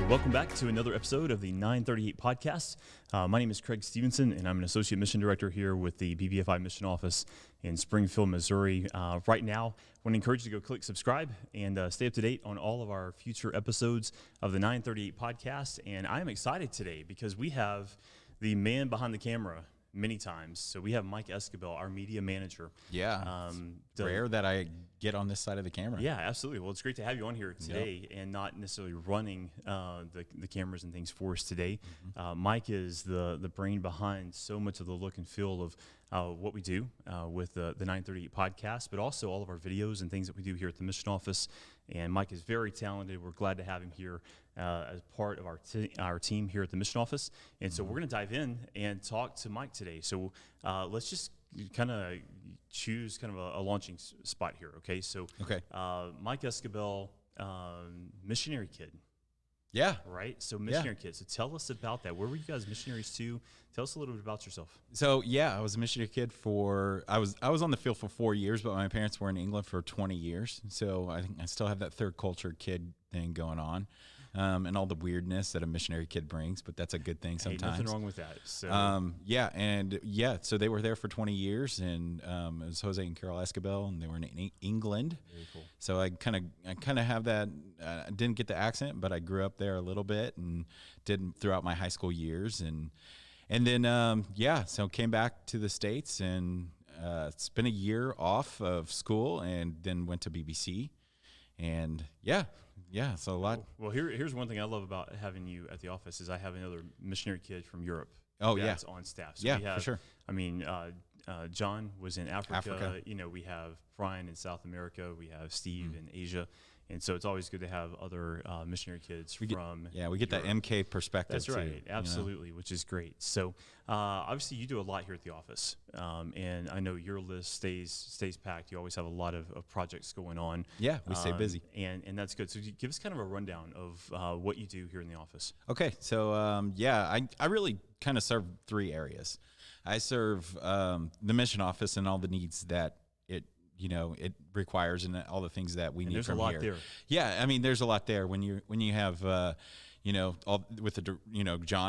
Welcome back to another episode of the 938 podcast. My name is Craig Stevenson, and I'm an Associate Mission Director here with the BBFI Mission Office in Springfield, Missouri. Right now, I want to encourage you to go click subscribe and stay up to date on all of our future episodes of the 938 podcast. And I am excited today because we have the man behind the camera many times. So we have Mike Esquibel, our media manager. Yeah, rare that I get on this side of the camera. Yeah, absolutely. Well, it's great to have you on here today and not necessarily running the cameras and things for us today. Mm-hmm. Mike is the brain behind so much of the look and feel of what we do with the 938 podcast, but also all of our videos and things that we do here at the Mission Office. And Mike is very talented. We're glad to have him here as part of our team here at the Mission Office. And so we're going to dive in and talk to Mike today. So let's just kind of choose kind of a launching spot here, okay? So Mike Esquibel, missionary kid. Yeah. Right? So missionary kid. So tell us about that. Where were you guys missionaries to? Tell us a little bit about yourself. So I was a missionary kid I was on the field for 4 years, but my parents were in England for 20 years. So I think I still have that third culture kid thing going on. And all the weirdness that a missionary kid brings, but that's a good thing sometimes. Hey, nothing wrong with that. So. So they were there for 20 years, and it was Jose and Carol Esquibel, and they were in England. Very cool. So I kind of have that. I didn't get the accent, but I grew up there a little bit and did throughout my high school years, and then so came back to the States and spent a year off of school, and then went to BBC, and so a lot. Well, here's one thing I love about having you at the office is I have another missionary kid from Europe. Oh, that's on staff. So yeah, we have, for sure. I mean, John was in Africa. You know, we have Brian in South America. We have Steve in Asia. And so it's always good to have other missionary kids we get Europe. That MK perspective. That's right, too, absolutely, which is great. So obviously you do a lot here at the office, and I know your list stays packed. You always have a lot of projects going on. Yeah, we stay busy, and that's good. So give us kind of a rundown of what you do here in the office. Okay, so I really kind of serve three areas. I serve the mission office and all the needs that it requires, and all the things that we need from here. There's a lot there. Yeah, I mean, there's a lot there when you have John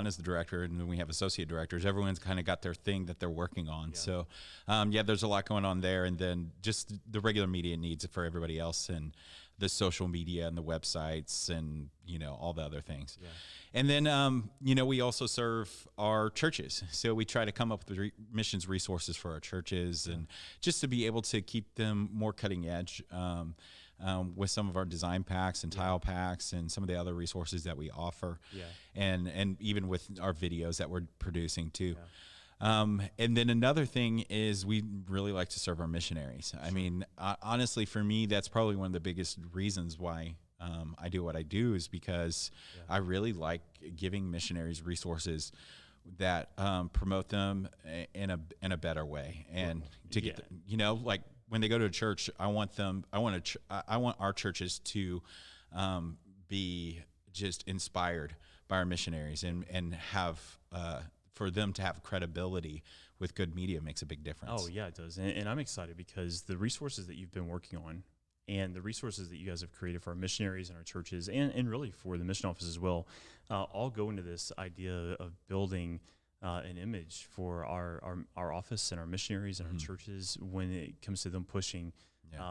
is the director, and then we have associate directors. Everyone's kind of got their thing that they're working on. Yeah. So there's a lot going on there, and then just the regular media needs for everybody else, and the social media and the websites, and all the other things. Yeah. And then we also serve our churches, so we try to come up with missions resources for our churches, and just to be able to keep them more cutting edge with some of our design packs and tile packs and some of the other resources that we offer, and even with our videos that we're producing too. Yeah. And then another thing is we really like to serve our missionaries. Sure. I mean, honestly, for me, that's probably one of the biggest reasons why I do what I do, is because I really like giving missionaries resources that promote them in a better way, and to get like when they go to a church, I want our churches to be just inspired by our missionaries, and have for them to have credibility with good media makes a big difference. Oh yeah, it does. And I'm excited because the resources that you've been working on, and the resources that you guys have created for our missionaries and our churches, and really for the mission office as well, all go into this idea of building an image for our office and our missionaries and our churches when it comes to them pushing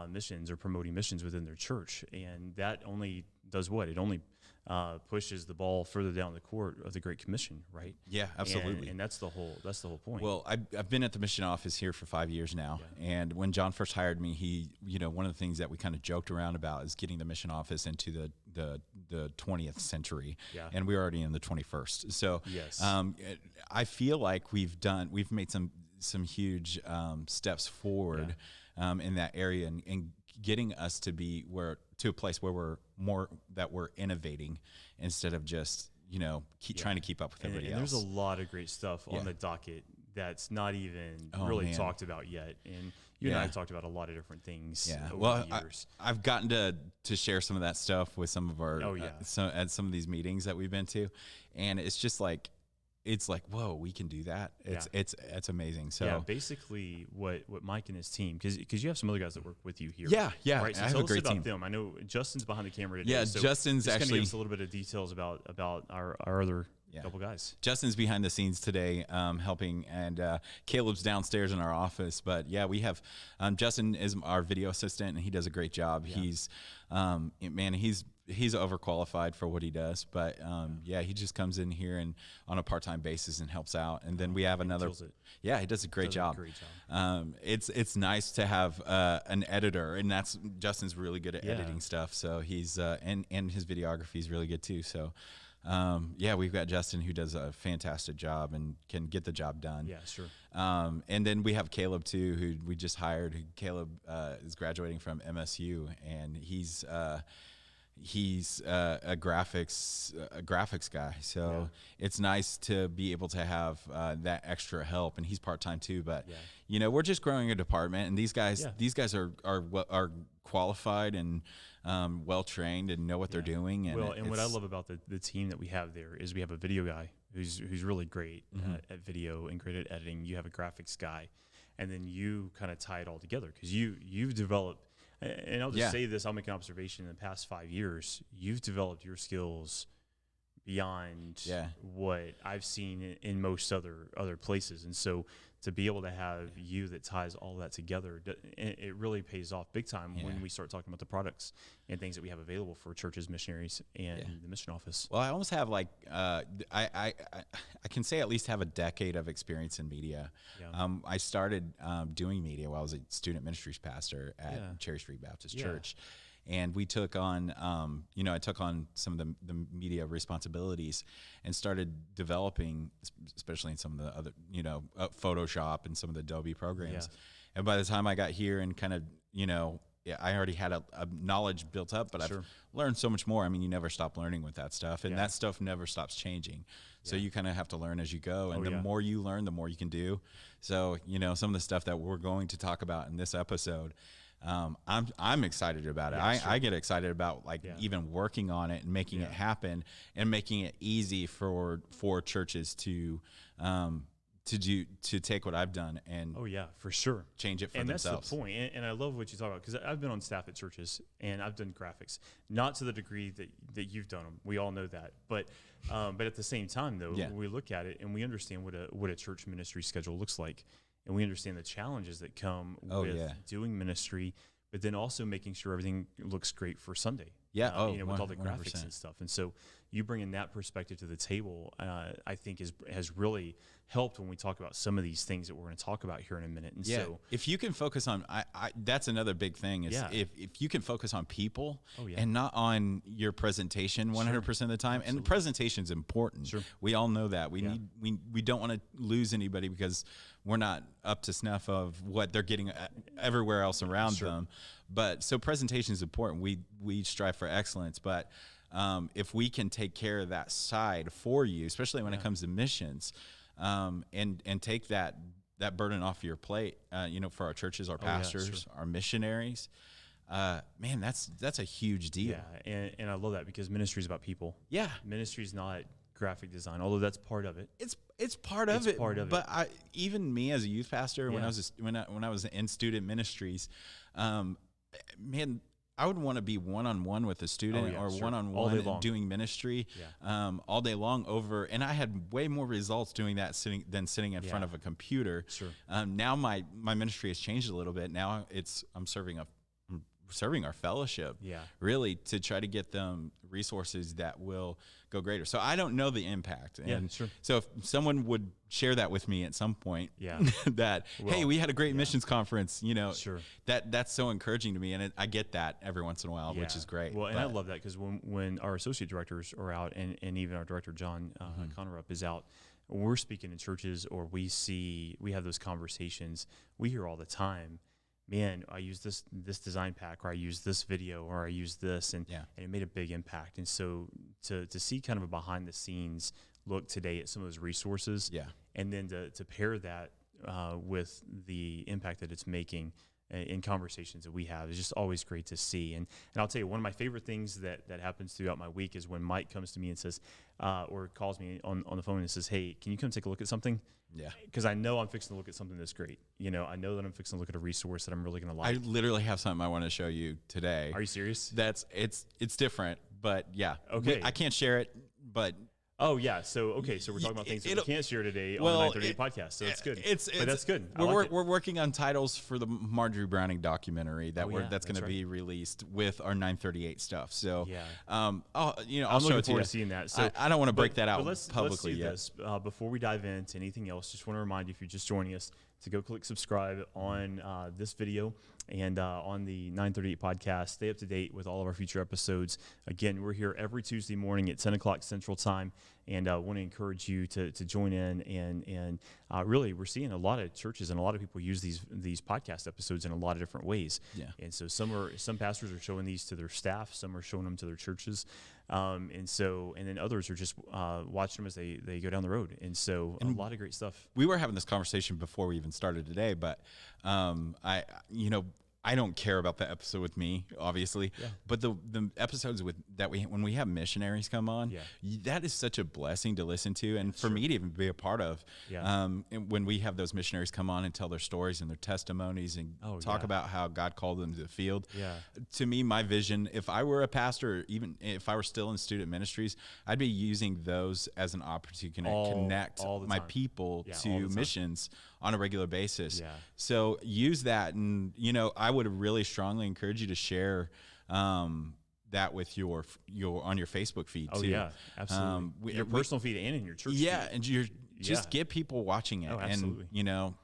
missions or promoting missions within their church. And that only does what? It only pushes the ball further down the court of the Great Commission, right? Yeah, absolutely. And that's the whole point. Well, I've been at the mission office here for 5 years now, and when John first hired me, he, one of the things that we kind of joked around about is getting the mission office into the 20th century, and we're already in the 21st. So, I feel like we've made some huge steps forward in that area, and getting us to a place where we're innovating instead of just trying to keep up with everybody else. There's a lot of great stuff on the docket that's not even talked about yet, and you and I have talked about a lot of different things over the years. I've gotten to share some of that stuff with some of our some of these meetings that we've been to, and it's just like it's like, whoa, we can do that. It's amazing. So yeah, basically what Mike and his team, because you have some other guys that work with you here. Yeah. Right. So I have tell a great us about team. them. I know Justin's behind the camera today. Yeah, so Justin's just actually give us a little bit of details about our other couple guys. Justin's behind the scenes today, helping, and Caleb's downstairs in our office. But yeah, we have Justin is our video assistant, and he does a great job. Yeah. He's overqualified for what he does, but he just comes in here and on a part-time basis and helps out. And then we have another. He does a great job. It's nice to have an editor, and that's Justin's really good at editing stuff. So he's and his videography is really good too. So. We've got Justin, who does a fantastic job and can get the job done. Yeah, sure. And then we have Caleb too, who we just hired. Caleb is graduating from MSU, and he's a graphics guy. So it's nice to be able to have that extra help, and he's part-time too. But we're just growing a department, and these guys are qualified and well trained and know what they're doing. And what I love about the team that we have there is we have a video guy who's really great at video and great at editing. You have a graphics guy, and then you kind of tie it all together because you've developed. And I'll just say this, I'll make an observation. In the past 5 years, you've developed your skills beyond what I've seen in most other places. And so to be able to have you that ties all that together, it really pays off big time when we start talking about the products and things that we have available for churches, missionaries, and the mission office. Well, I almost have I can say at least have a decade of experience in media. Yeah. I started doing media while I was a student ministries pastor at Cherry Street Baptist Church. And we took on, I took on some of the media responsibilities and started developing, especially in some of the other, Photoshop and some of the Adobe programs. Yeah. And by the time I got here and kind of, I already had a knowledge built up, but I've learned so much more. I mean, you never stop learning with that stuff, and that stuff never stops changing. So you kind of have to learn as you go, and the more you learn, the more you can do. So, some of the stuff that we're going to talk about in this episode, I'm excited about it. I get excited about even working on it and making it happen and making it easy for churches to take what I've done and for sure change it for themselves. And that's the point. And I love what you talk about because I've been on staff at churches and I've done graphics, not to the degree that you've done them. We all know that, but at the same time though, we look at it and we understand what a church ministry schedule looks like. And we understand the challenges that come with doing ministry, but then also making sure everything looks great for Sunday. Yeah, with all the graphics 100%. And stuff. And so you bringing that perspective to the table, I think has really helped when we talk about some of these things that we're going to talk about here in a minute. And so if you can focus on, that's another big thing is if you can focus on people and not on your presentation 100% of the time. Absolutely. And the presentation is important. Sure. We all know that. We don't want to lose anybody because we're not up to snuff of what they're getting everywhere else around them. But so presentation is important. We strive for excellence, but if we can take care of that side for you, especially when it comes to missions, and take that burden off your plate, for our churches, our pastors, our missionaries, man, that's a huge deal. Yeah, and I love that because ministry is about people. Yeah, ministry is not graphic design, although that's part of it. It's part of it. But even me as a youth pastor, when I was in student ministries, man, I would want to be one-on-one with a student or one-on-one doing ministry all day long over. And I had way more results doing that than sitting in front of a computer. Sure. Now my ministry has changed a little bit. Now I'm serving our fellowship, really, to try to get them resources that will go greater. So I don't know the impact. And so if someone would share that with me at some point, hey, we had a great missions conference, that's so encouraging to me. And I get that every once in a while, which is great. Well, and I love that because when our associate directors are out and even our director, John Connerup, is out, we're speaking in churches or we have those conversations, we hear all the time, man, I use this design pack, or I use this video, or I use this, and it made a big impact. And so to see kind of a behind the scenes look today at some of those resources, and then to pair that with the impact that it's making, in conversations that we have. It's just always great to see. And I'll tell you, one of my favorite things that happens throughout my week is when Mike comes to me and says, or calls me on the phone and says, hey, can you come take a look at something? Yeah. Because I know I'm fixing to look at something that's great. I know that I'm fixing to look at a resource that I'm really going to like. I literally have something I want to show you today. Are you serious? It's different, but yeah. Okay. I can't share it, but oh yeah. So we're talking about things that we can't share today on the 938 podcast. So it's good. But that's good. We're working on titles for the Marjorie Browning documentary that's going to be released with our 938 stuff. So yeah. I'll I'm show looking it to forward you. to seeing that. So I don't want to break that out let's publicly do yet. this. Before we dive into anything else, just want to remind you, if you're just joining us, to go click subscribe on this video and on the 938 podcast. Stay up to date with all of our future episodes. Again, we're here every Tuesday morning at 10 o'clock Central Time, and want to encourage you to join in. And really, we're seeing a lot of churches and a lot of people use these podcast episodes in a lot of different ways. Yeah. And so some pastors are showing these to their staff, some are showing them to their churches. And then others are just watching them as they go down the road. And so a lot of great stuff. We were having this conversation before we even started today, but I don't care about the episode with me, obviously, but the episodes when we have missionaries come on, that is such a blessing to listen to, and for me to even be a part of. And when we have those missionaries come on and tell their stories and their testimonies and talk about how God called them to the field. To me, my vision, if I were a pastor, or even if I were still in student ministries, I'd be using those as an opportunity to connect my people to missions on a regular basis. So use that, and I would really strongly encourage you to share that with your on your Facebook feed too. Yeah, absolutely. Your personal feed and in your church feed. And you're just get people watching it, and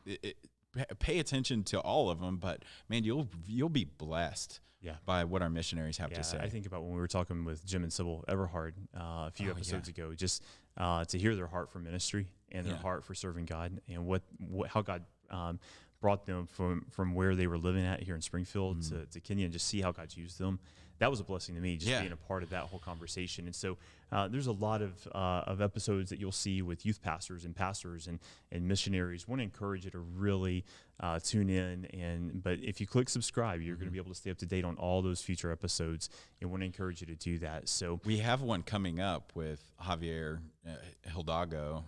pay attention to all of them. But man, you'll be blessed. By what our missionaries have to say. I think about when we were talking with Jim and Sybil Everhard a few episodes ago, just to hear their heart for ministry and their heart for serving God, and how God brought them from where they were living at here in Springfield to Kenya, and just see how God's used them. That was a blessing to me, just being a part of that whole conversation. And so there's a lot of episodes that you'll see with youth pastors and missionaries. Want to encourage you to really tune in. But if you click subscribe, you're going to be able to stay up to date on all those future episodes, and want to encourage you to do that. So we have one coming up with Javier Hildago,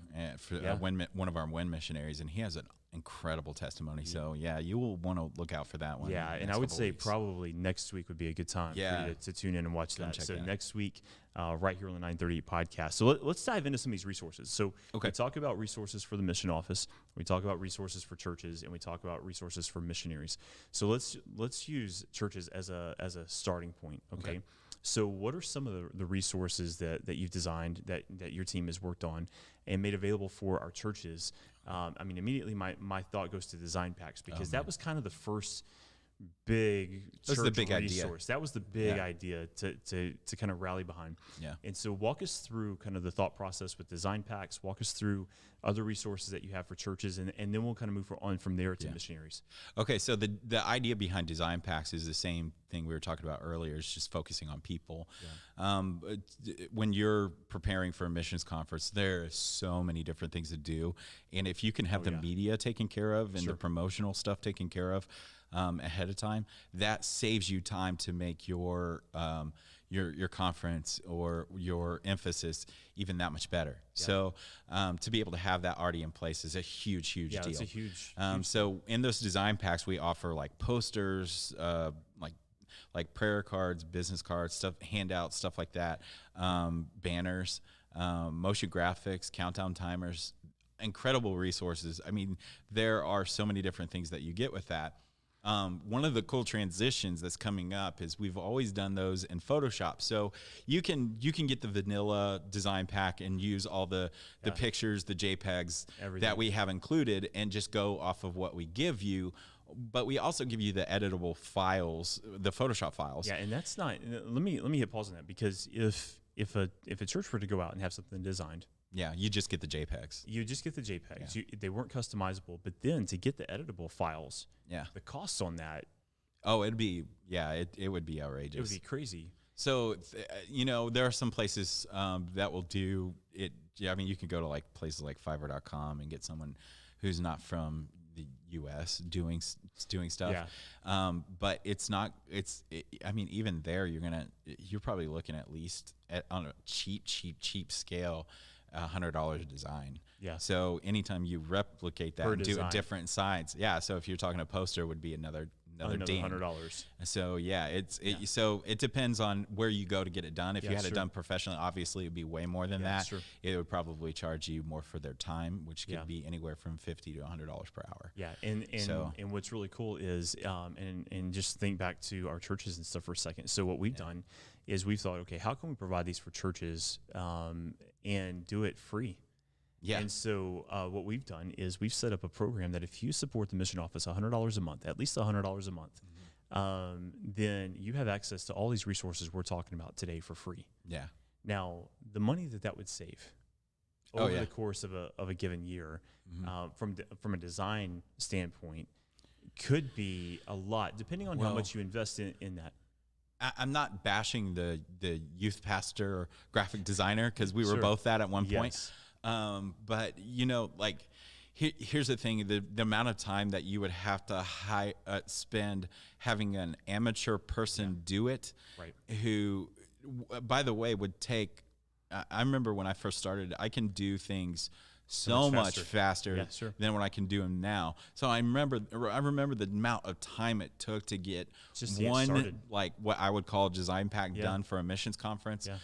one of our WIN missionaries, and he has an incredible testimony. So you will want to look out for that one. And I would say probably next week would be a good time for you to tune in and watch that. So next week, right here on the 938 podcast. So let's dive into some of these resources. So we talk about resources for the mission office, we talk about resources for churches, and we talk about resources for missionaries. So let's use churches as a starting point. Okay. So what are some of the resources that you've designed, that your team has worked on and made available for our churches? Immediately my thought goes to design packs, because that was kind of the first big church resource. Idea. That was the big idea to kind of rally behind. And so walk us through kind of the thought process with design packs. Walk us through other resources that you have for churches, and then we'll kind of move on from there to missionaries. Okay, so the idea behind design packs is the same thing we were talking about earlier. It's just focusing on people. When you're preparing for a missions conference, there are so many different things to do, and if you can have the media taken care of and the promotional stuff taken care of ahead of time, that saves you time to make your conference or your emphasis even that much better. So to be able to have that already in place is a huge deal. It's a huge so in those design packs, we offer like posters, like prayer cards, business cards, stuff, handouts, stuff like that, banners, motion graphics, countdown timers, incredible resources. I mean, there are so many different things that you get with that. One of the cool transitions that's coming up is we've always done those in Photoshop. So you can get the vanilla design pack and use all the pictures, the JPEGs that we have included, and just go off of what we give you. But we also give you the editable files, the Photoshop files. And that's not. Let me hit pause on that, because if a church were to go out and have something designed, you just get the JPEGs. You just get the JPEGs. They weren't customizable, but then to get the editable files, the costs on that. Oh, it would be outrageous. It would be crazy. So, there are some places that will do it. I mean, you can go to like places like Fiverr.com and get someone who's not from the U.S. doing stuff. Yeah. But it's not. I mean, even there, you're probably looking at least on a cheap scale, $100 a design. Yeah. So anytime you replicate that Per and do design. a different size, yeah. So if you're talking a poster, it would be another ding. $100. So yeah, so it depends on where you go to get it done. If Yeah, you had it sure. done professionally, obviously it would be way more than Yeah, that. sure. It would probably charge you more for their time, which could Yeah. be anywhere from $50 to $100 per hour. Yeah, and what's really cool is, and just think back to our churches and stuff for a second. So what we've done is we've thought, okay, how can we provide these for churches and do it free? Yeah. And so what we've done is we've set up a program that if you support the mission office $100 a month, at least $100 a month, then you have access to all these resources we're talking about today for free. Yeah. Now, the money that would save over the course of a given year, from a design standpoint, could be a lot, depending on how much you invest in that. I'm not bashing the youth pastor or graphic designer, because we were Sure. both that at one point. Yes. But like, here's the thing: the amount of time that you would have to spend having an amateur person do it, Right. who, by the way, would take. I remember when I first started, I can do things so much faster Yeah, sure. than what I can do them now. So I remember the amount of time it took to get Just to get one, started. like what I would call a design pack Yeah. done for a missions conference. Yeah.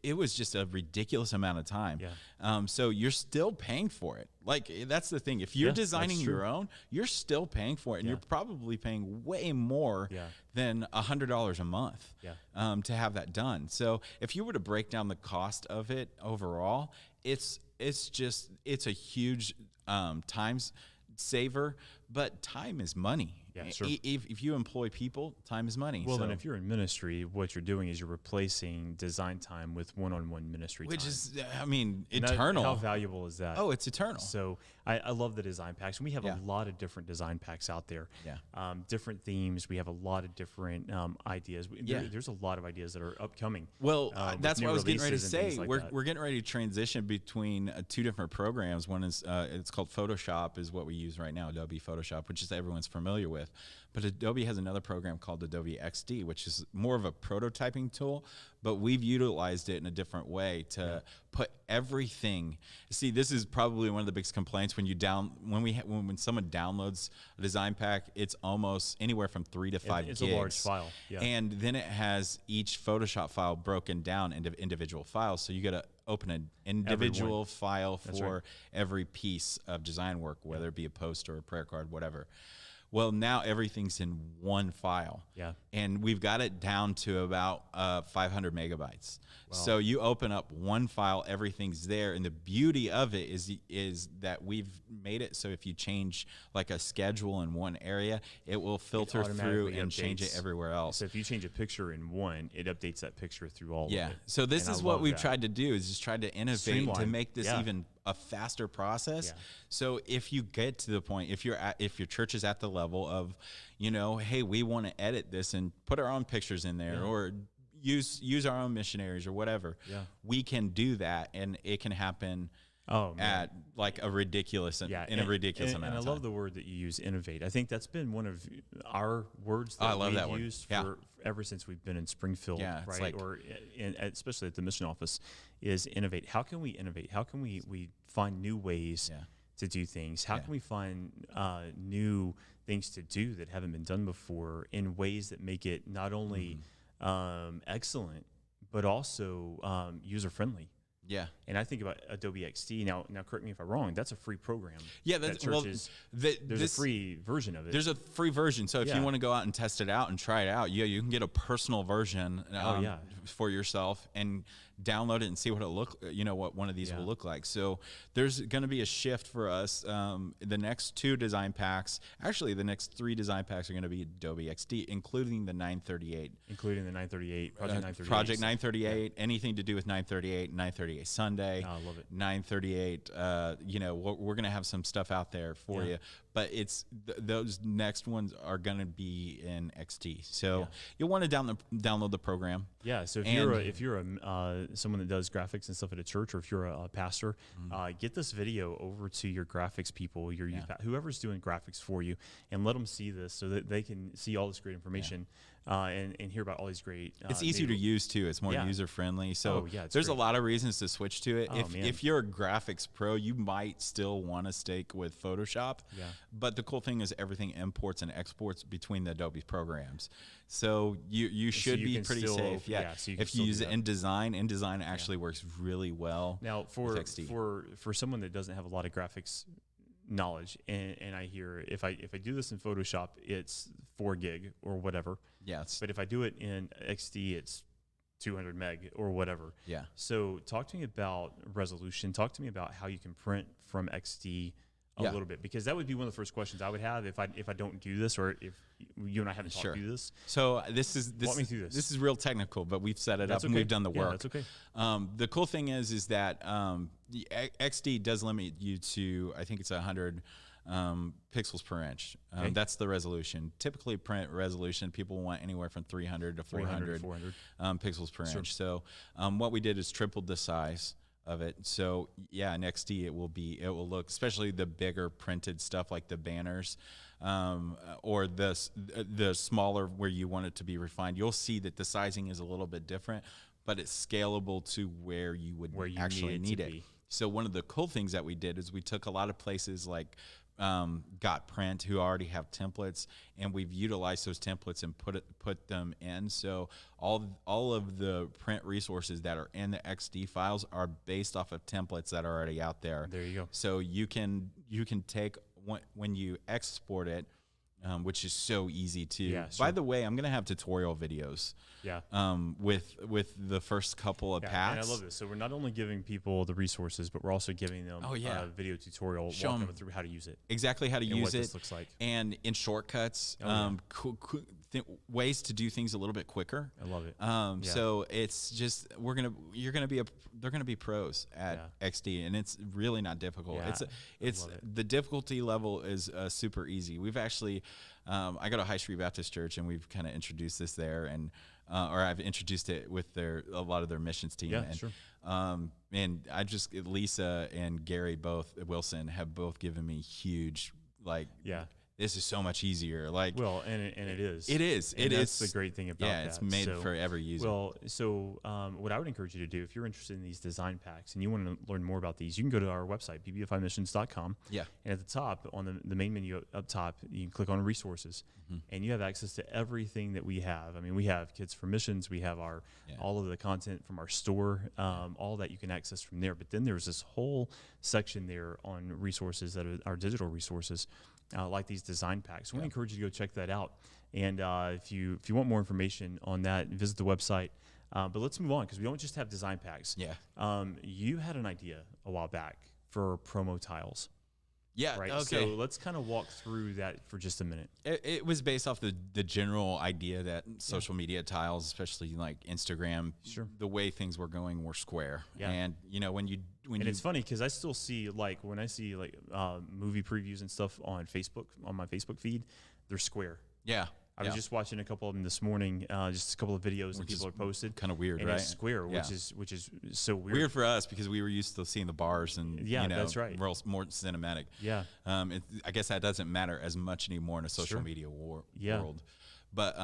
It was just a ridiculous amount of time. Yeah. So you're still paying for it. Like, that's the thing. If you're Yeah, designing that's your true. own, you're still paying for it, and Yeah. you're probably paying way more Yeah. than $100 a month Yeah. to have that done. So if you were to break down the cost of it overall, it's a huge time saver, but time is money. Yeah, sure. If you employ people, time is money. Well, so, then if you're in ministry, what you're doing is you're replacing design time with one-on-one ministry which time. is, I mean, And that- eternal. How valuable is that? Oh, it's eternal. So I love the design packs. We have Yeah. a lot of different design packs out there. Yeah. Different themes. We have a lot of different ideas. There's a lot of ideas that are upcoming. Well, with that's new what I was getting ready to releases and things say. like we're that. we're getting ready to transition between two different programs. One is it's called Photoshop, is what we use right now, Adobe Photoshop, which is everyone's familiar with. But Adobe has another program called Adobe Xd, which is more of a prototyping tool, but we've utilized it in a different way to put everything. See, this is probably one of the biggest complaints when when someone downloads a design pack, it's almost anywhere from 3 to 5 It's gigs. a large file. Yeah. And then it has each Photoshop file broken down into individual files. So you got to open an individual file for every piece of design work, whether it be a poster or a prayer card, whatever. Well, now everything's in one file. Yeah. And we've got it down to about 500 megabytes. Wow. So you open up one file, everything's there. And the beauty of it is that we've made it so if you change like a schedule in one area, it will filter through automatically and change it updates. everywhere else. So if you change a picture in one, it updates that picture through all of it. So this And is I what love we've that. tried to do, is just try to innovate to Streamline. make this even a faster process. Yeah. So if you get to the point, if your church is at the level of, hey, we want to edit this and put our own pictures in there, or use our own missionaries or whatever, we can do that, and it can happen at like a ridiculous in a ridiculous amount and of I time. love the word that you use, innovate. I think that's been one of our words I that love we've that word. used Yeah. for ever since we've been in Springfield, Yeah, it's right? like- Or especially at the mission office, is innovate. How can we innovate? How can we find new ways to do things? How can we find new things to do that haven't been done before in ways that make it not only excellent, but also user friendly? Yeah. And I think about Adobe Xd. Now correct me if I'm wrong. That's a free program. Yeah, that churches. There's a free version of it. There's a free version. So if you want to go out and test it out and try it out, you can get a personal version for yourself and download it and see what what one of these will look like. So there's going to be a shift for us. The next 2 design packs, actually the next 3 design packs are going to be Adobe Xd, including the 938. Including the 938, Project 938. Project 938, anything to do with 938, 938 9:38 Sunday, I love it. 9:38. We're gonna have some stuff out there for you, but it's those next ones are gonna be in XD. So you'll want to download the program. Yeah. So if you're someone that does graphics and stuff at a church, or if you're a pastor, get this video over to your graphics people, your whoever's doing graphics for you, and let them see this so that they can see all this great information. And hear about all these great. It's easier to use too. It's more user friendly. So there's a lot of reasons to switch to it. If you're a graphics pro, you might still want to stick with Photoshop. Yeah. But the cool thing is everything imports and exports between the Adobe programs. So you should be pretty safe. So if you use it in InDesign actually works really well. Now for someone that doesn't have a lot of graphics knowledge, and I hear if I do this in Photoshop, it's 4 gig or whatever. Yes. But if I do it in XD, it's 200 meg or whatever. Yeah. So talk to me about resolution. Talk to me about how you can print from XD a little bit, because that would be one of the first questions I would have if I don't do this, or if you and I haven't talked through this. So walk me through this. This is real technical, but we've set it up and we've done the work. That's okay. The cool thing is that the XD does limit you to, I think it's 100 pixels per inch. That's the resolution. Typically print resolution, people want anywhere from 300 to 400 pixels per inch. So what we did is tripled the size of it. So in XD it will look, especially the bigger printed stuff like the banners, or the smaller where you want it to be refined. You'll see that the sizing is a little bit different, but it's scalable to where you would actually need it. So one of the cool things that we did is we took a lot of places like Got Print, who already have templates, and we've utilized those templates and put them in. So all of the print resources that are in the XD files are based off of templates that are already out there. There you go. So you can take when you export it, which is so easy too. Yeah, sure. By the way, I'm gonna have tutorial videos. Yeah. With the first couple of packs. And I love this. So we're not only giving people the resources, but we're also giving them a video tutorial, walking them through how to use it. Exactly how to use what it. This looks like. And in shortcuts, ways to do things a little bit quicker. I love it. So it's just they're gonna be pros at XD, and it's really not difficult. It's the difficulty level is super easy. We've actually I go to High Street Baptist Church, and we've kind of introduced this there, and or I've introduced it with a lot of their missions team. And I just, Lisa and Gary Wilson have both given me huge this is so much easier. And it is. It is. That's the great thing about that. It's made for every user. What I would encourage you to do, if you're interested in these design packs and you want to learn more about these, you can go to our website, bbfimissions.com. Yeah. And at the top, on the main menu up top, you can click on resources, and you have access to everything that we have. I mean, we have Kids for Missions. We have all of the content from our store, all that you can access from there. But then there's this whole section there on resources that are our digital resources. Like these design packs. So I want to encourage you to go check that out. And if you want more information on that, visit the website. But let's move on, because we don't just have design packs. Yeah. You had an idea a while back for promo tiles. Yeah. Right. Okay. So let's kind of walk through that for just a minute. It was based off the general idea that social media tiles, especially like Instagram, the way things were going were square. Yeah. And it's funny because I still see, like, when I see movie previews and stuff on Facebook, on my Facebook feed, they're square. Yeah. I was just watching a couple of them this morning, just a couple of videos that people are posted. Kind of weird, and right? It's square, which is so weird. Weird for us because we were used to seeing the bars and that's right. More cinematic. Yeah. I guess that doesn't matter as much anymore in a social media world. But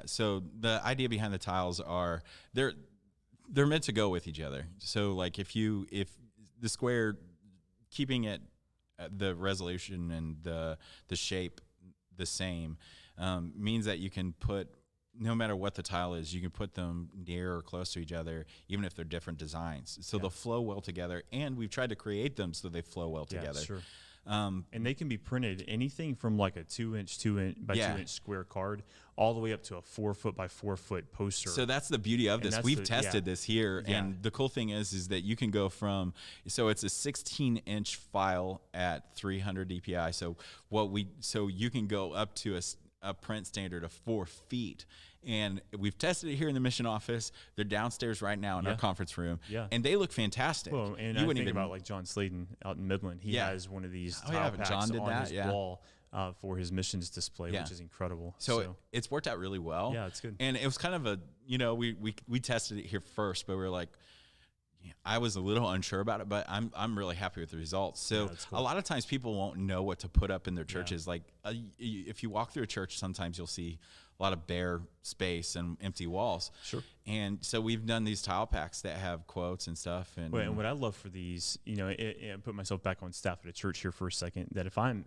so the idea behind the tiles are they're meant to go with each other. So like if the square, keeping it the resolution and the shape the same, means that you can put, no matter what the tile is, you can put them near or close to each other, even if they're different designs. So they'll flow well together, and we've tried to create them so they flow well together. Sure. And they can be printed anything from like a 2-inch by 2-inch square card all the way up to a 4-foot by 4-foot poster. So that's the beauty of this. We've tested this here, and the cool thing is that you can go from, so it's a 16-inch file at 300 dpi. So you can go up to a print standard of 4 feet. And we've tested it here in the mission office. They're downstairs right now in our conference room. Yeah. And they look fantastic. Well, and I think about like John Sladen out in Midland. He has one of these tile packs John did on that, his wall for his missions display, which is incredible. So it's worked out really well. Yeah, it's good. And it was kind of a, we tested it here first, but we were like, I was a little unsure about it, but I'm really happy with the results. So cool. A lot of times people won't know what to put up in their churches. Like if you walk through a church, sometimes you'll see a lot of bare space and empty walls. Sure. And so we've done these tile packs that have quotes and stuff. And what I love for these, I put myself back on staff at a church here for a second, that if I'm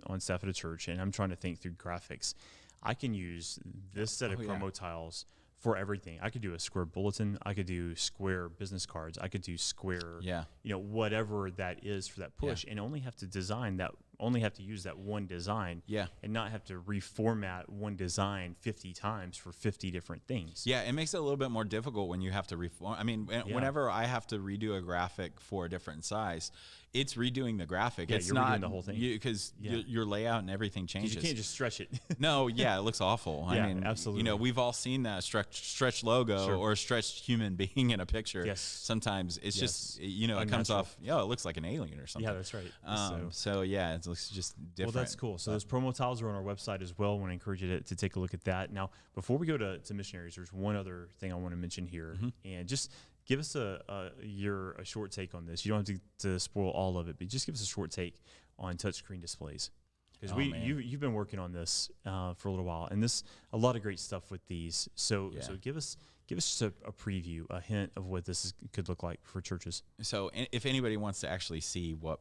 on staff at a church and I'm trying to think through graphics, I can use this set of promo tiles for everything. I could do a square bulletin. I could do square business cards. I could do square, whatever that is for that push, and only have to use that one design, and not have to reformat one design 50 times for 50 different things. Yeah, it makes it a little bit more difficult when you have to reform. I mean, whenever I have to redo a graphic for a different size, it's redoing the graphic. Yeah, it's you're not redoing the whole thing because your layout and everything changes. You can't just stretch it. No, it looks awful. I mean, absolutely. We've all seen that stretch logo or a stretched human being in a picture. Yes. Sometimes it's just it comes off. It looks like an alien or something. Yeah, that's right. It looks just different. Well, that's cool. So those promo tiles are on our website as well. I want to encourage you to take a look at that. Now, before we go to missionaries, there's one other thing I want to mention here, and just give us a short take on this. You don't have to spoil all of it, but just give us a short take on touchscreen displays, because you've been working on this for a little while, and a lot of great stuff with these. So give us just a preview, a hint of what this could look like for churches. So if anybody wants to actually see what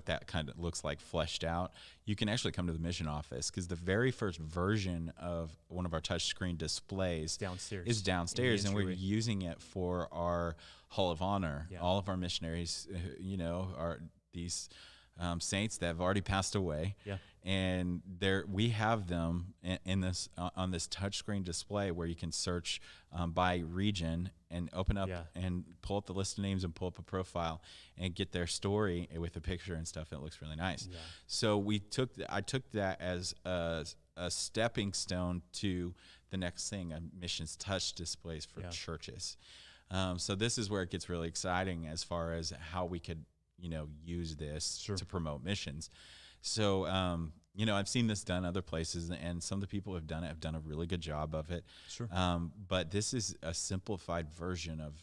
that kind of looks like fleshed out, you can actually come to the mission office, because the very first version of one of our touchscreen displays is downstairs, and we're using it for our Hall of Honor. Yeah. All of our missionaries, are these saints that have already passed away. Yeah. And we have them in this on this touchscreen display where you can search by region and open up and pull up the list of names and pull up a profile and get their story with a picture and stuff. It looks really nice. Yeah. So I took that as a stepping stone to the next thing, missions touch displays for churches. So this is where it gets really exciting as far as how we could use this to promote missions. So, I've seen this done other places, and some of the people who have done a really good job of it. Sure. But this is a simplified version of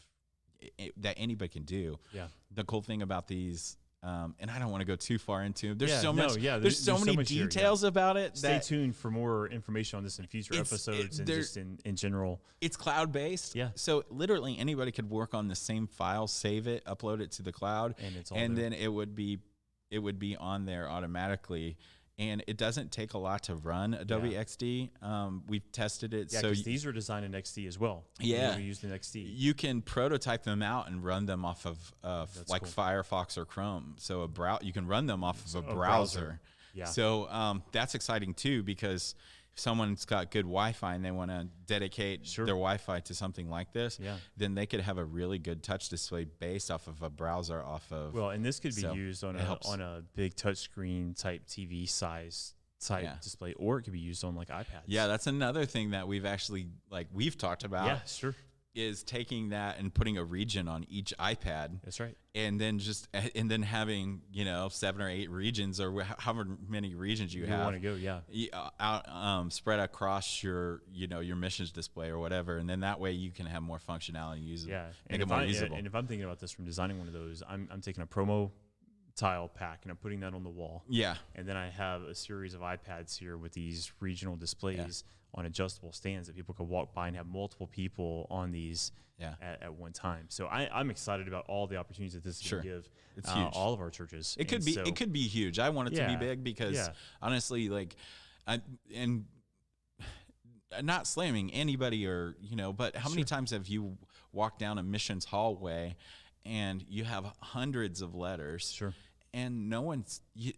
it that anybody can do. Yeah. The cool thing about these, and I don't want to go too far into them. There's so many details about it. Stay tuned for more information on this in future episodes and just in general. It's cloud-based. Yeah. So literally anybody could work on the same file, save it, upload it to the cloud, and then it would be on there automatically. And it doesn't take a lot to run Adobe Xd. We've tested it. Yeah, because these are designed in XD as well. Yeah. We used in XD. You can prototype them out and run them off of cool. Firefox or Chrome. So you can run them off of a browser. Yeah. So that's exciting too, because if someone's got good Wi-Fi and they want to dedicate their Wi-Fi to something like this, then they could have a really good touch display based off of a browser and this could be used on a big touchscreen type TV size type display, or it could be used on like iPads. Yeah, that's another thing that we've actually we've talked about. Yeah, sure. Is taking that and putting a region on each iPad. That's right. And then having 7 or 8 regions, or however many regions you have. Want to go, out spread across your your missions display or whatever, and then that way you can have more functionality and use it. Yeah, make it more usable. And if I'm thinking about this from designing one of those, I'm taking a promo tile pack and I'm putting that on the wall. Yeah. And then I have a series of iPads here with these regional displays on adjustable stands that people could walk by and have multiple people on these at one time. So I'm excited about all the opportunities that this is going to give all of our churches. It could be huge. I want it to be big because honestly, and not slamming anybody but how many times have you walked down a missions hallway and you have hundreds of letters? Sure. And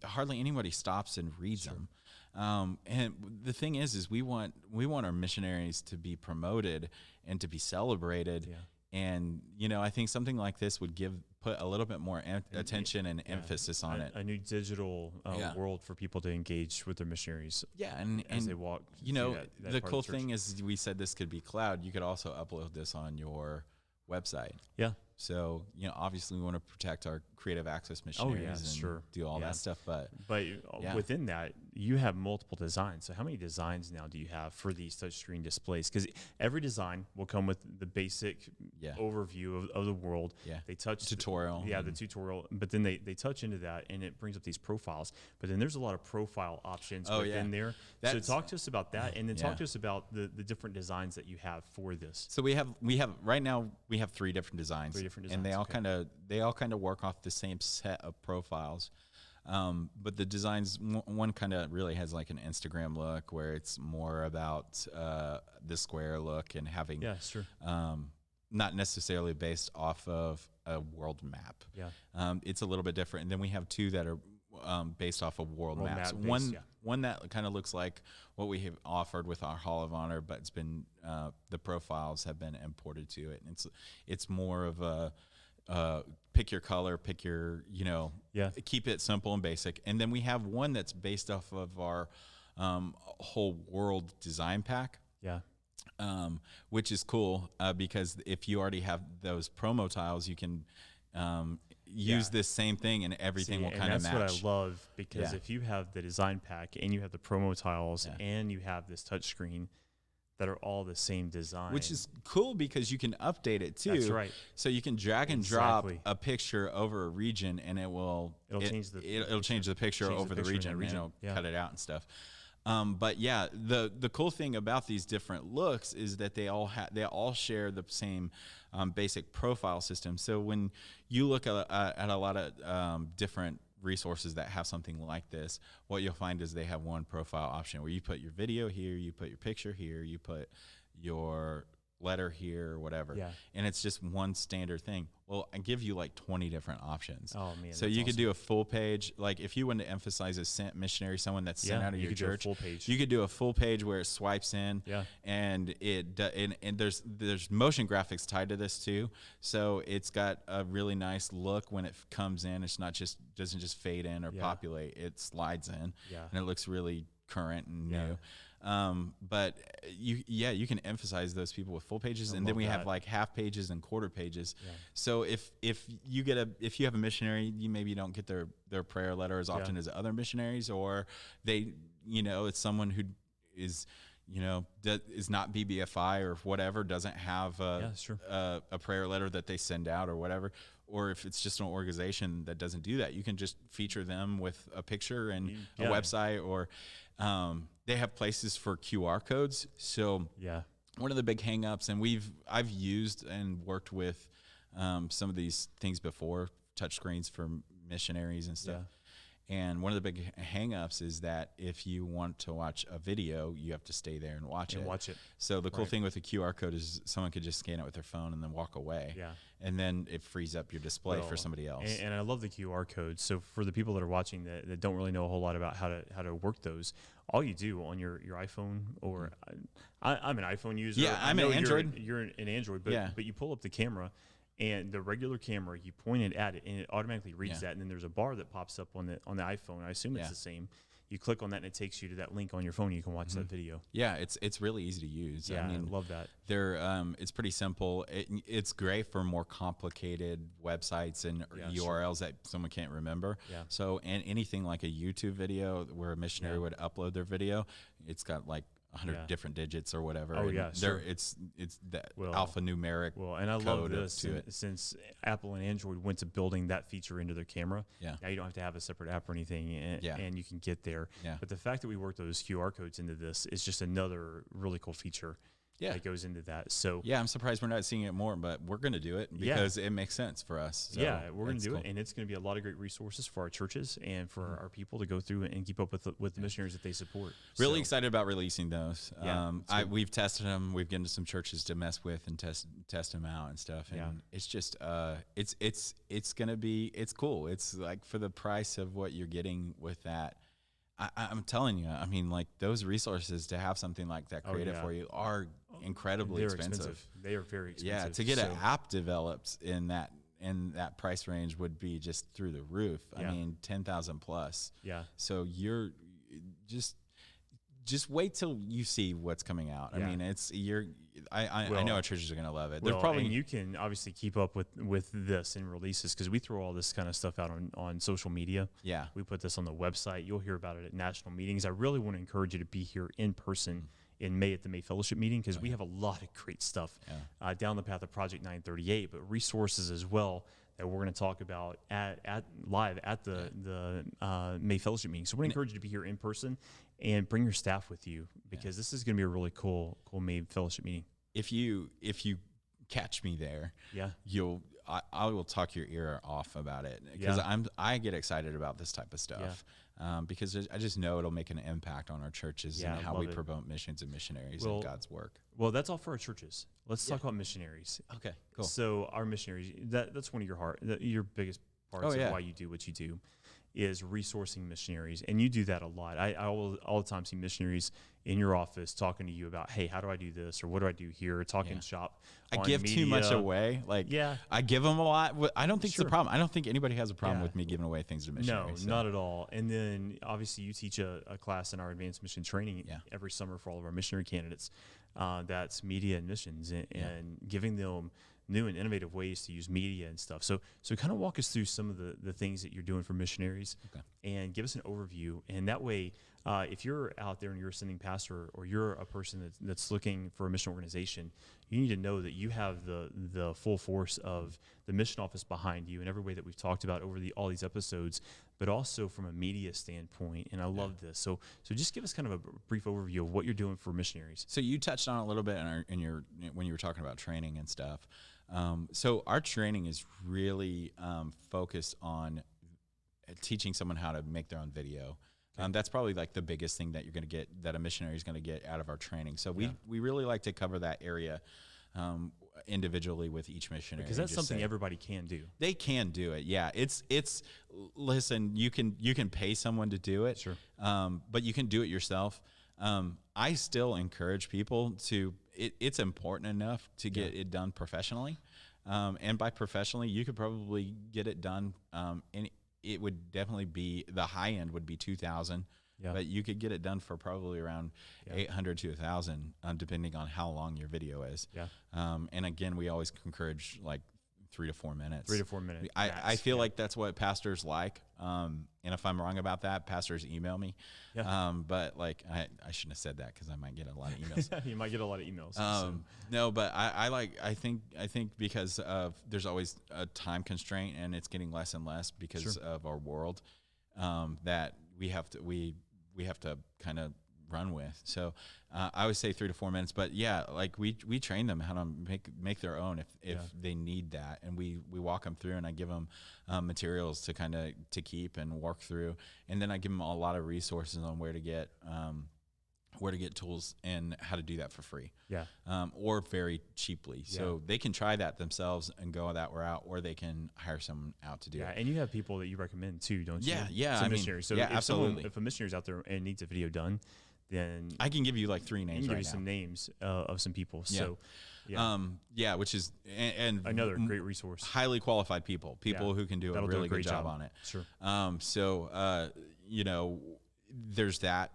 hardly anybody stops and reads them. And the thing is we want our missionaries to be promoted and to be celebrated And, I think something like this would put a little bit more attention and emphasis on it. A new digital world for people to engage with their missionaries. Yeah, as they walk. The cool thing is we said this could be cloud. You could also upload this on your website. Yeah. So, obviously we want to protect our creative access missionaries and do all that stuff. But within that, you have multiple designs. So how many designs now do you have for these touchscreen displays? Because every design will come with the basic overview of the world. Yeah. They touch tutorial. The tutorial. But then they touch into that, and it brings up these profiles. But then there's a lot of profile options within there. So talk to us about that, and then talk to us about the different designs that you have for this. So we have right now we have 3 different designs. And they all kind of work off the same set of profiles. But the designs, one kind of really has like an Instagram look where it's more about the square look and having not necessarily based off of a world map. Yeah. It's a little bit different. And then we have 2 that are based off of world maps. One that kind of looks like what we have offered with our Hall of Honor, but it's been the profiles have been imported to it. And it's more of a pick your color, pick your, keep it simple and basic. And then we have one that's based off of our whole world design pack. Yeah. Which is cool because if you already have those promo tiles, you can use this same thing and everything will kind of match. That's what I love, because if you have the design pack and you have the promo tiles and you have this touch screen that are all the same design. Which is cool because you can update it too. That's right. So you can drag and drop a picture over a region and it'll change the picture over the region and it'll cut it out and stuff. But yeah, the cool thing about these different looks is that they all share the same basic profile system. So when you look at a lot of different resources that have something like this, what you'll find is they have one profile option where you put your video here, you put your picture here, you put your letter here or whatever. Yeah. And it's just one standard thing. Well, I give you like 20 different options. Oh man. So you could do a full page. Like if you want to emphasize a sent missionary, someone that's sent out of your church, you could do a full page where it swipes in. Yeah. And and there's motion graphics tied to this too. So it's got a really nice look when it comes in. It's not doesn't just fade in or populate. It slides in. Yeah. And it looks really current and new. But you can emphasize those people with full pages, and then we have like half pages and quarter pages. Yeah. So if you have a missionary, you don't get their prayer letter as often as other missionaries, or it's someone who is is not BBFI or whatever, doesn't have a prayer letter that they send out or whatever. Or if it's just an organization that doesn't do that, you can just feature them with a picture and a website, or they have places for QR codes. So one of the big hang-ups, and I've used and worked with some of these things before, touchscreens for missionaries and stuff. And one of the big hang-ups is that if you want to watch a video, you have to stay there and watch it. So the cool thing with a QR code is someone could just scan it with their phone and then walk away. Yeah. And then it frees up your display for somebody else. And I love the QR codes. So for the people that are watching that don't really know a whole lot about how to work those, all you do on your iPhone, or I'm an iPhone user. Yeah, I'm an Android. You're an Android, but you pull up the camera. And the regular camera, you point it at it, and it automatically reads that. And then there's a bar that pops up on the iPhone. I assume it's the same. You click on that, and it takes you to that link on your phone. And you can watch that video. Yeah, it's really easy to use. Yeah, I love that. It's pretty simple. It's great for more complicated websites and URLs that someone can't remember. Yeah. So anything like a YouTube video where a missionary would upload their video, it's got like 100 different digits or whatever. Oh, yeah, sure. It's that alphanumeric. Well, and I love this since Apple and Android went to building that feature into their camera. Yeah. Now you don't have to have a separate app or anything, and you can get there. Yeah. But the fact that we worked those QR codes into this is just another really cool feature. Yeah, that goes into that. So I'm surprised we're not seeing it more, but we're going to do it because it makes sense for us. So we're going to do it, and it's going to be a lot of great resources for our churches and for our people to go through and keep up with the missionaries that they support. Really excited about releasing those. We've tested them. We've given to some churches to mess with and test them out and stuff. And it's just it's going to be cool. It's like for the price of what you're getting with that. I'm telling you, I mean, like those resources to have something like that created for you are incredibly expensive. They are very expensive. Yeah, to get an app developed in that price range would be just through the roof. I mean, 10,000 plus. Yeah. So you're just wait till you see what's coming out. I mean, I know our churches are going to love it. They're probably, and you can obviously keep up with this and releases, because we throw all this kind of stuff out on social media. Yeah. We put this on the website. You'll hear about it at national meetings. I really want to encourage you to be here in person in May at the May Fellowship meeting, because we have a lot of great stuff down the path of Project 938, but resources as well that we're going to talk about live at the May Fellowship meeting. So we're going to encourage you to be here in person and bring your staff with you, because this is going to be a really cool May Fellowship meeting. If you catch me there, I will talk your ear off about it, because I get excited about this type of stuff. Because I just know it'll make an impact on our churches and how we promote missions and missionaries and God's work. Well, that's all for our churches. Let's talk about missionaries. Okay, cool. So our missionaries, that's one of your biggest parts of why you do what you do, is resourcing missionaries. And you do that a lot. I will all the time see missionaries in your office talking to you about, hey, how do I do this? Or what do I do here? Talking shop. I give too much away. I give them a lot. I don't think it's a problem. I don't think anybody has a problem with me giving away things to missionaries. No, not at all. And then obviously you teach a class in our advanced mission training every summer for all of our missionary candidates. That's media and missions, and giving them new and innovative ways to use media and stuff. So kind of walk us through some of the things that you're doing for missionaries, and give us an overview. And that way, if you're out there and you're a sending pastor, or you're a person that's looking for a mission organization, you need to know that you have the full force of the mission office behind you in every way that we've talked about over all these episodes, but also from a media standpoint. And I love this. So just give us kind of a brief overview of what you're doing for missionaries. So you touched on it a little bit when you were talking about training and stuff. So our training is really focused on teaching someone how to make their own video. That's probably like the biggest thing that you're going to get, that a missionary is going to get out of our training. So we really like to cover that area individually with each missionary, because that's something everybody can do. They can do it. Yeah. It's listen, you can pay someone to do it. Sure. But you can do it yourself. I still encourage people to, it's important enough to get it done professionally. And by professionally, you could probably get it done. And it would definitely be, the high end would be 2,000, but you could get it done for probably around 800 to 1,000, depending on how long your video is. Yeah. And again, we always encourage like 3 to 4 minutes. 3 to 4 minutes. I feel like that's what pastors like. And if I'm wrong about that, pastors email me. Yeah. But like, I shouldn't have said that, because I might get a lot of emails. You might get a lot of emails. No, but I think because of, there's always a time constraint, and it's getting less and less because of our world, that we have to kind of run with. So I would say 3 to 4 minutes, but like we train them how to make their own if they need that, and we walk them through, and I give them materials to kind of to keep and work through, and then I give them a lot of resources on where to get tools and how to do that for free, or very cheaply. So they can try that themselves and go that route, or they can hire someone out to do it. And you have people that you recommend too, don't you? Yeah. Missionaries. So absolutely. If a missionary's out there and needs a video done, then I can give you like 3 names. Give you some names of some people. So, which is and another great resource. Highly qualified people who can do a really good job on it. Sure. There's that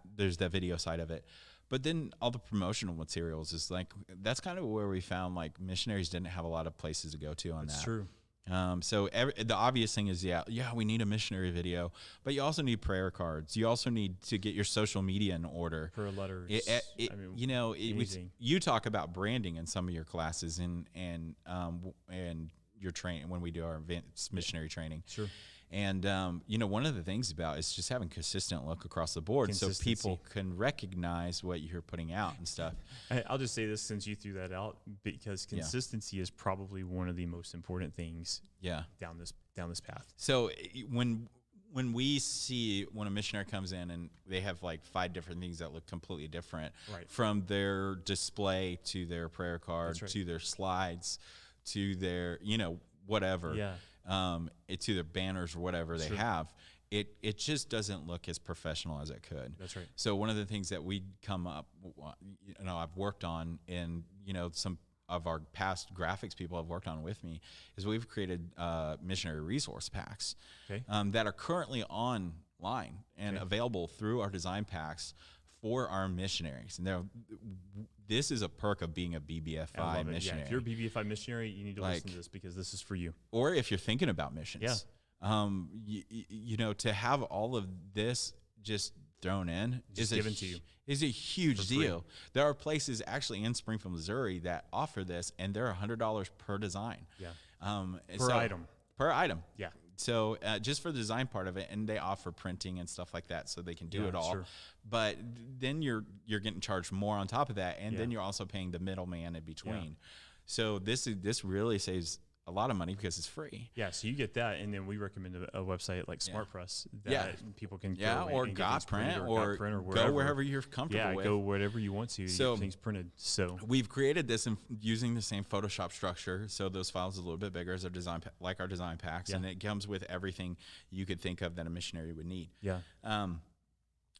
video side of it, but then all the promotional materials is like, that's kind of where we found like missionaries didn't have a lot of places to go to on that. That's true. So the obvious thing is, we need a missionary video, but you also need prayer cards. You also need to get your social media in order. Prayer letters. You talk about branding in some of your classes and your training when we do our advanced missionary training. Sure. And, one of the things about is just having consistent look across the board so people can recognize what you're putting out and stuff. I'll just say this since you threw that out, because consistency is probably one of the most important things down this path. So when a missionary comes in and they have like 5 different things that look completely different, from their display to their prayer card to their slides to their, whatever. To their banners or whatever they have, it just doesn't look as professional as it could. That's right. So one of the things that we come up, I've worked on, and some of our past graphics people have worked on with me, is we've created missionary resource packs that are currently online and available through our design packs for our missionaries. And this is a perk of being a BBFI missionary. Yeah, if you're a BBFI missionary, you need to listen to this, because this is for you. Or if you're thinking about missions, to have all of this just thrown in given to you is a huge deal. There are places actually in Springfield, Missouri that offer this, and they're $100 per design. Yeah. Per item. Yeah. So just for the design part of it, and they offer printing and stuff like that, so they can do it all. Sure. But then you're getting charged more on top of that, and then you're also paying the middleman in between. Yeah. So this really saves a lot of money because it's free. Yeah, so you get that, and then we recommend a website like SmartPress that people can go or GotPrint or go wherever you're comfortable with. Yeah, go wherever you want to get things printed. So we've created this using the same Photoshop structure, so those files are a little bit bigger as our design packs, and it comes with everything you could think of that a missionary would need. Yeah.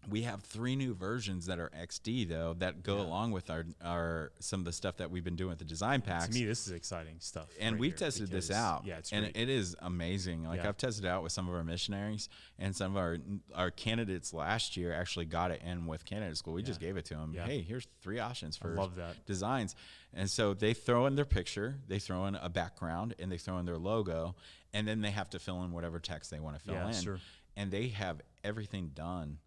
We have 3 new versions that are XD though that go along with our some of the stuff that we've been doing with the design packs. To me, this is exciting stuff. And we've tested this out. Yeah, it's and great. It is amazing. Like I've tested it out with some of our missionaries, and some of our candidates last year actually got it in with candidate school. We just gave it to them. Yeah. Hey, here's 3 options for designs. And so they throw in their picture, they throw in a background, and they throw in their logo, and then they have to fill in whatever text they want to fill in. Sure. And they have everything done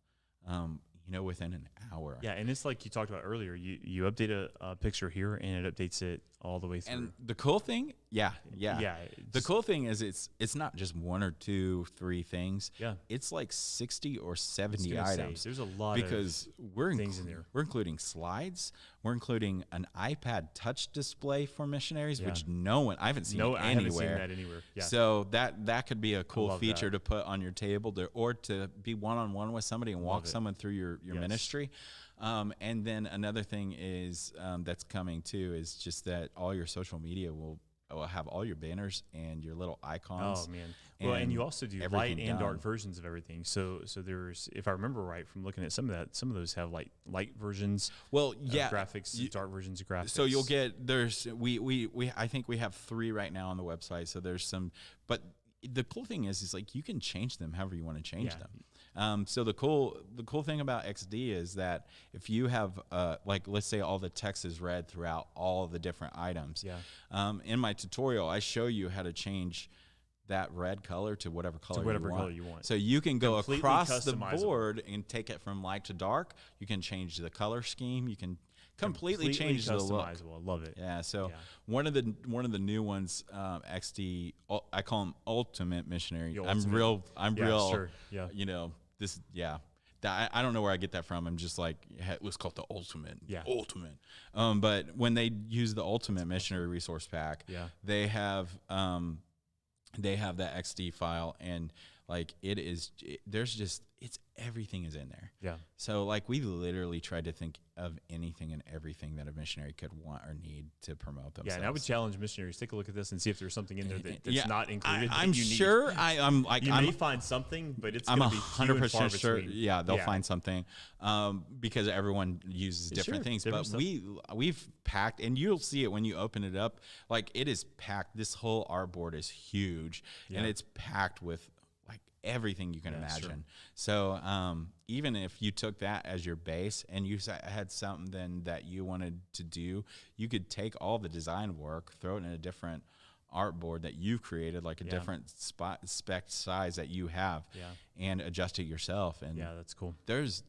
within an hour. Yeah, and it's like you talked about earlier. You update a picture here, and it updates it all the way through. And the cool thing, the cool thing is it's not just 1 or 2, 3 things. Yeah, it's like 60 or 70 items. There's a lot because we're things in there. We're including slides. We're including an iPad touch display for missionaries, which I haven't seen anywhere. I haven't seen that anywhere. Yeah. So that could be a cool feature to put on your table, or to be one-on-one with somebody and walk someone through your ministry. And then another thing is that's coming too is just that all your social media will have all your banners and your little icons. Oh man! Well, and you also do light and dark versions of everything. So there's, if I remember right from looking at some of those have like light versions. Well, graphics, dark versions of graphics. So you'll get I think we have 3 right now on the website. So there's some, but the cool thing is like you can change them however you want to change them. So the cool thing about XD is that if you have let's say all the text is red throughout all the different items. Yeah. In my tutorial, I show you how to change that red color to whatever color you want. So you can go across the board and take it from light to dark. You can change the color scheme. You can completely change the look. I love it. Yeah. So one of the new ones, XD, I call them Ultimate Missionary. I'm real. Sure. Yeah. This. Yeah. I don't know where I get that from. I'm just like, it was called the Ultimate. Yeah. Ultimate. But when they use the Ultimate Missionary Resource Pack, they have that XD file, and like everything is in there. Yeah. So like we literally tried to think of anything and everything that a missionary could want or need to promote themselves. Yeah, and I would challenge missionaries, take a look at this and see if there's something in there that's not included. I'm sure. I'm like you may find something, but it's going to be 100% sure. Yeah, they'll find something because everyone uses different things. But we've packed, and you'll see it when you open it up. Like it is packed. This whole artboard is huge, and it's packed with everything you can imagine. Sure. So even if you took that as your base and you had something then that you wanted to do, you could take all the design work, throw it in a different artboard that you've created, like a different spec size that you have, and adjust it yourself. And that's cool. It's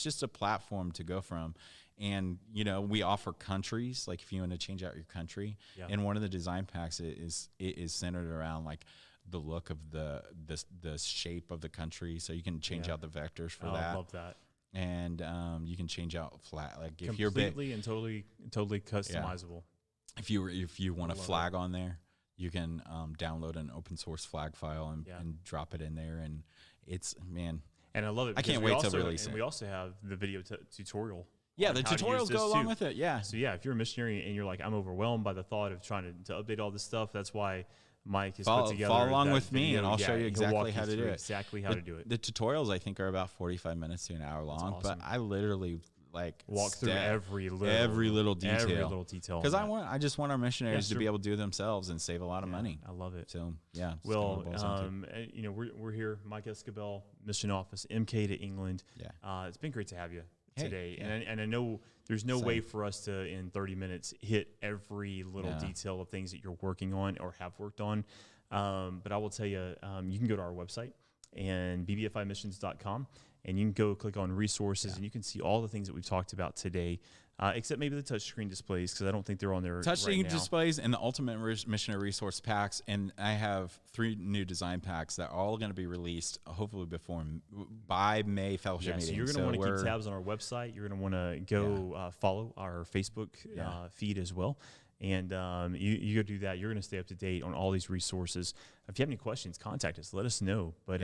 just a platform to go from. And, we offer countries, like if you want to change out your country, and one of the design packs is centered around like the look of the shape of the country, so you can change out the vectors for that. I love that. And you can change out flat, like if completely you're completely and totally customizable. If you want a flag on there, you can download an open source flag file and drop it in there, and it's and I love it. I can't wait to release it. We also have the video tutorial. Yeah, the tutorials go along with it. Yeah. So if you're a missionary and you're like, I'm overwhelmed by the thought of trying to update all this stuff, that's why Mike has follow put together. along that with me, video. and I'll show you he'll exactly walk how you to do through it. Exactly how to do it. The tutorials, I think, are about 45 minutes to an hour long, awesome. but I literally like Walk through every little detail. Because I just want our missionaries to sir. be able to do it themselves and save a lot of money. I love it. So yeah. it's Well, kinda what it boils down to. you know, we're here, Mike Esquibel, Mission Office, MK to England. Yeah. It's been great to have you Hey, today, yeah. and I know there's no Same. way for us to in 30 minutes hit every little detail of things that you're working on or have worked on. But I will tell you, you can go to our website and bbfimissions.com. And you can go click on resources, and you can see all the things that we've talked about today, except maybe the touchscreen displays, because I don't think they're on there Touchscreen right now. displays and the Ultimate Missionary Resource Packs, and I have 3 new design packs that are all going to be released hopefully by May fellowship meeting. So you're going to want to keep tabs on our website. You're going to want to go follow our Facebook feed as well. And you go do that. You're going to stay up to date on all these resources. If you have any questions, contact us. Let us know. But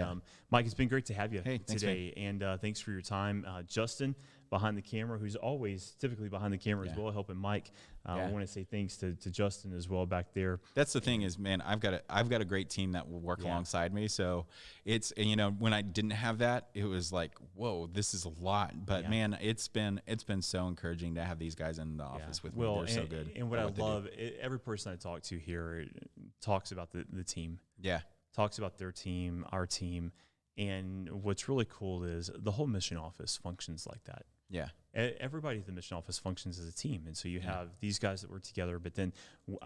Mike, it's been great to have you today. And thanks for your time. Justin, behind the camera, who's always typically behind the camera as well, helping Mike. I want to say thanks to Justin as well back there. That's the thing is, man, I've got a great team that will work alongside me. So it's, you know, when I didn't have that, it was like, whoa, this is a lot. But man, it's been so encouraging to have these guys in the office with me. They're so good. And what I love, every person I talk to here talks about the team. Yeah. Talks about their team, our team. And what's really cool is the whole mission office functions like that. Yeah. Everybody at the mission office functions as a team. And so you have these guys that work together, but then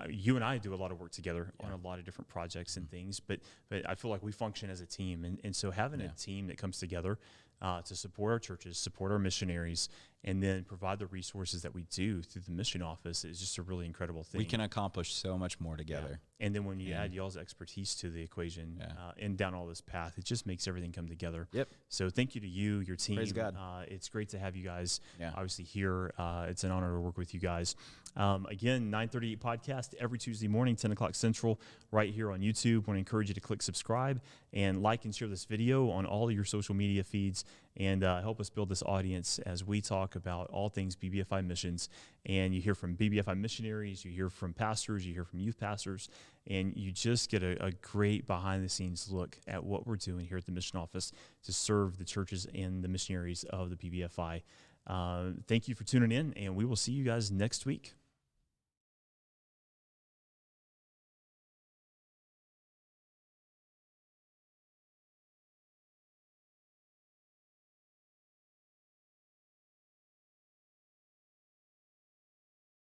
you and I do a lot of work together on a lot of different projects and things, but I feel like we function as a team. And so having a team that comes together to support our churches, support our missionaries, and then provide the resources that we do through the mission office is just a really incredible thing. We can accomplish so much more together. And then when you add y'all's expertise to the equation and down all this path, it just makes everything come together. Yep. So thank you to you, your team. Praise God. It's great to have you guys obviously here. It's an honor to work with you guguys. Again, 9:38 podcast every Tuesday morning, 10 o'clock Central, right here on YouTube. I want to encourage you to click subscribe and like and share this video on all of your social media feeds and help us build this audience as we talk about all things BBFI missions. And you hear from BBFI missionaries, you hear from pastors, you hear from youth pastors, and you just get a great behind-the-scenes look at what we're doing here at the Mission Office to serve the churches and the missionaries of the BBFI. Thank you for tuning in, and we will see you guys next week.